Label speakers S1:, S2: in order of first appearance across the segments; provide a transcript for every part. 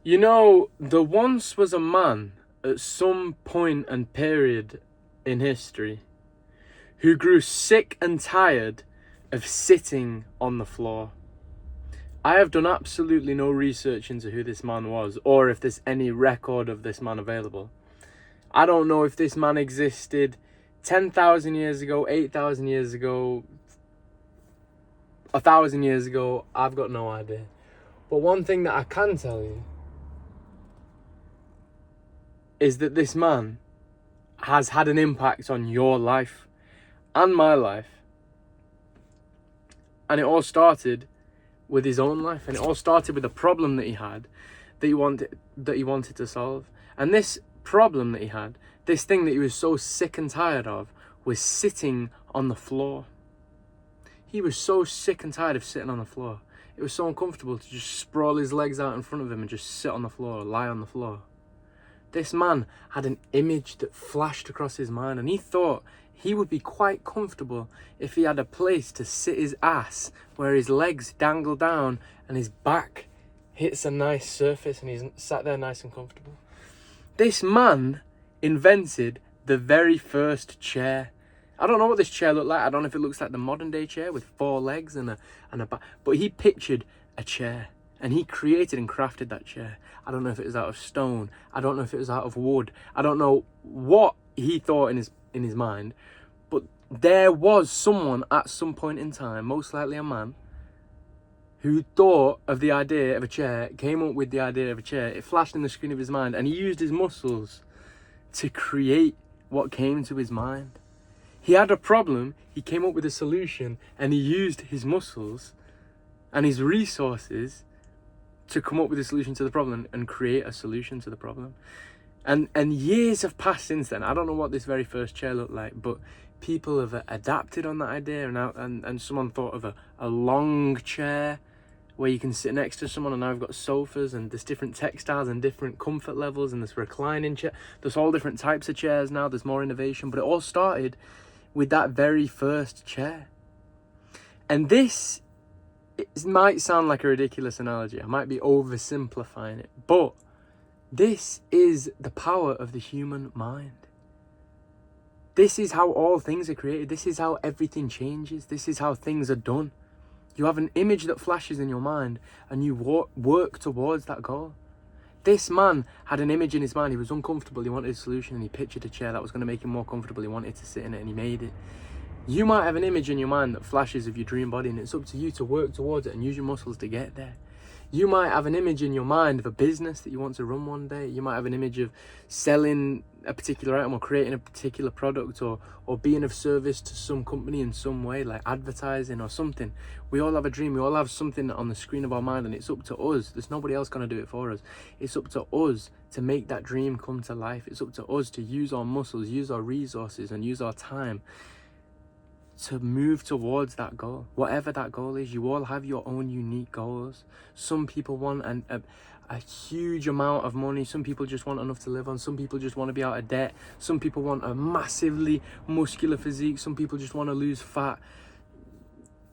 S1: You know, there once was a man at some point and period in history who grew sick and tired of sitting on the floor. I have done absolutely no research into who this man was or if there's any record of this man available. I don't know if this man existed 10,000 years ago, 8,000 years ago, 1,000 years ago. I've got no idea. But one thing that I can tell you is that this man has had an impact on your life and my life. And it all started with his own life, and it all started with a problem that he had that he wanted to solve. And this problem that he had, this thing that he was so sick and tired of, was sitting on the floor. He was so sick and tired of sitting on the floor. It was so uncomfortable to just sprawl his legs out in front of him and just sit on the floor, lie on the floor. This man had an image that flashed across his mind, and he thought he would be quite comfortable if he had a place to sit his ass where his legs dangle down and his back hits a nice surface and he's sat there nice and comfortable. This man invented the very first chair. I don't know what this chair looked like. I don't know if it looks like the modern day chair with 4 legs and a back, but he pictured a chair. And he created and crafted that chair. I don't know if it was out of stone. I don't know if it was out of wood. I don't know what he thought in his mind. But there was someone at some point in time, most likely a man, who thought of the idea of a chair, came up with the idea of a chair. It flashed in the screen of his mind, and he used his muscles to create what came to his mind. He had a problem, he came up with a solution, and he used his muscles and his resources to come up with a solution to the problem and create a solution to the problem. And years have passed since then. I don't know what this very first chair looked like, but people have adapted on that idea, and someone thought of a long chair where you can sit next to someone, and now I've got sofas, and there's different textiles and different comfort levels, and there's reclining chair. There's all different types of chairs now. There's more innovation, but it all started with that very first chair. And this, it might sound like a ridiculous analogy. I might be oversimplifying it, but this is the power of the human mind. This is how all things are created. This is how everything changes. This is how things are done. You have an image that flashes in your mind, and you work towards that goal. This man had an image in his mind. He was uncomfortable. He wanted a solution, and he pictured a chair that was going to make him more comfortable. He wanted to sit in it, and he made it. You might have an image in your mind that flashes of your dream body, and it's up to you to work towards it and use your muscles to get there. You might have an image in your mind of a business that you want to run one day. You might have an image of selling a particular item or creating a particular product or being of service to some company in some way, like advertising or something. We all have a dream. We all have something on the screen of our mind, and it's up to us. There's nobody else going to do it for us. It's up to us to make that dream come to life. It's up to us to use our muscles, use our resources, and use our time to move towards that goal. Whatever that goal is, you all have your own unique goals. Some people want a huge amount of money. Some people just want enough to live on. Some people just want to be out of debt. Some people want a massively muscular physique. Some people just want to lose fat.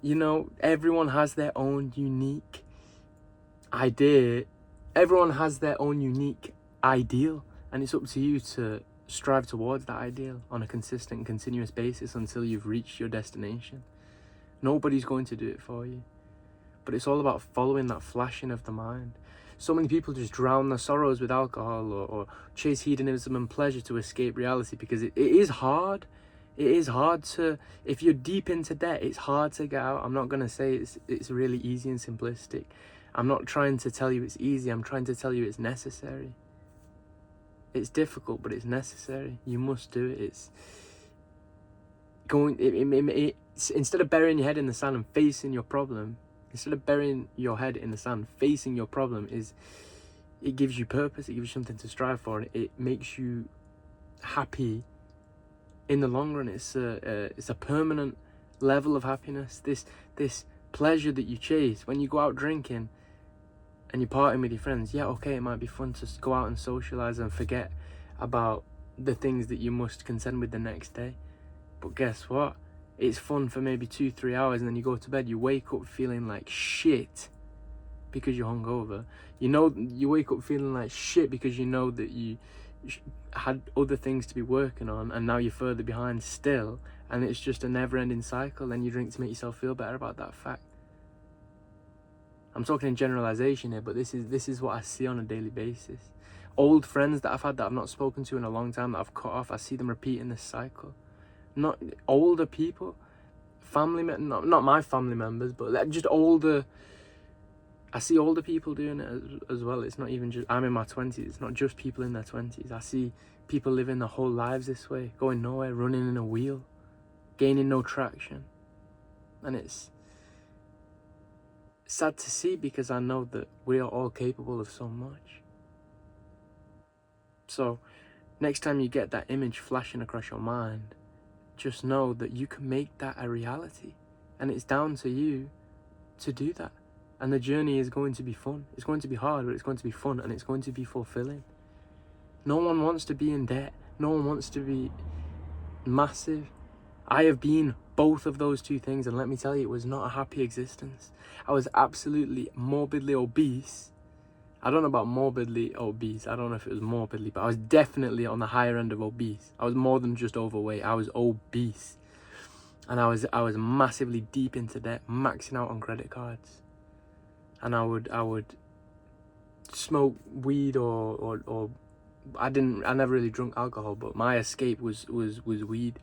S1: You know, everyone has their own unique idea. Everyone has their own unique ideal, and it's up to you to strive towards that ideal on a consistent, continuous basis until you've reached your destination. Nobody's going to do it for you, but it's all about following that flashing of the mind. So many people just drown their sorrows with alcohol or chase hedonism and pleasure to escape reality, because it is hard. It is hard to, if you're deep into debt, it's hard to get out. I'm not going to say it's really easy and simplistic. I'm not trying to tell you it's easy. I'm trying to tell you it's necessary. It's difficult, but it's necessary. You must do it. It's going. It's instead of burying your head in the sand and facing your problem, instead of burying your head in the sand, facing your problem it gives you purpose. It gives you something to strive for, and it makes you happy in the long run. It's a permanent level of happiness. This pleasure that you chase when you go out drinking and you're partying with your friends, yeah, okay, it might be fun to go out and socialise and forget about the things that you must contend with the next day. But guess what? It's fun for maybe 2-3 hours, and then you go to bed, you wake up feeling like shit. because you're hungover. You know, you wake up feeling like shit because you know that you had other things to be working on, and now you're further behind still, and it's just a never-ending cycle. Then you drink to make yourself feel better about that fact. I'm talking in generalization here, but this is what I see on a daily basis. Old friends that I've had that I've not spoken to in a long time, that I've cut off, I see them repeating this cycle. Not older people, not my family members, but just older. I see older people doing it as well. It's not even just, I'm in my 20s, it's not just people in their 20s. I see people living their whole lives this way, going nowhere, running in a wheel, gaining no traction. And it's sad to see, because I know that we are all capable of so much. So next time you get that image flashing across your mind, just know that you can make that a reality, and it's down to you to do that. And the journey is going to be fun. It's going to be hard, but it's going to be fun, and it's going to be fulfilling. No one wants to be in debt. No one wants to be massive. I have been both of those two things, and let me tell you, it was not a happy existence. I was absolutely morbidly obese. I don't know about morbidly obese. I don't know if it was morbidly, but I was definitely on the higher end of obese. I was more than just overweight. I was obese. And I was massively deep into debt, maxing out on credit cards. And I would smoke weed or I never really drunk alcohol, but my escape was weed.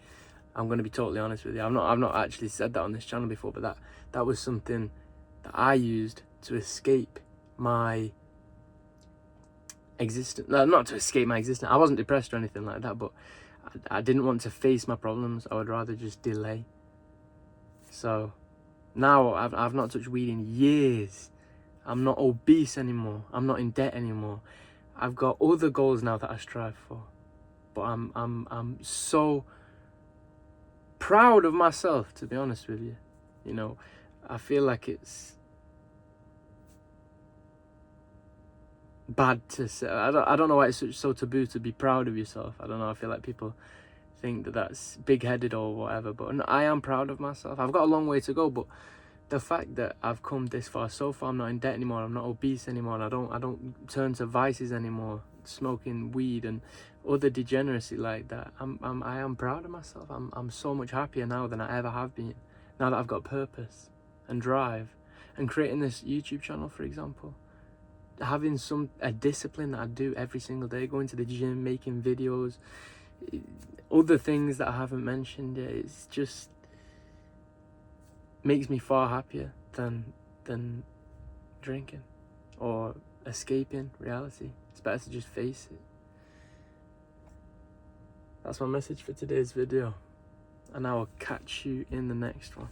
S1: I'm going to be totally honest with you. I've not actually said that on this channel before, but that was something that I used to escape my existence. No, not to escape my existence. I wasn't depressed or anything like that, but I didn't want to face my problems. I would rather just delay. So now I've not touched weed in years. I'm not obese anymore. I'm not in debt anymore. I've got other goals now that I strive for. But I'm so proud of myself, to be honest with you. You know, I feel like it's bad to say. I don't know why it's so taboo to be proud of yourself. I don't know. I feel like people think that that's big-headed or whatever. But no, I am proud of myself. I've got a long way to go, but the fact that I've come this far so far, I'm not in debt anymore, I'm not obese anymore, and I don't turn to vices anymore, smoking weed and other degeneracy like that. I am proud of myself. I'm so much happier now than I ever have been. Now that I've got purpose and drive, and creating this YouTube channel, for example, having a discipline that I do every single day, going to the gym, making videos, other things that I haven't mentioned yet. It's just makes me far happier than drinking or escaping reality. It's better to just face it. That's my message for today's video, and I will catch you in the next one.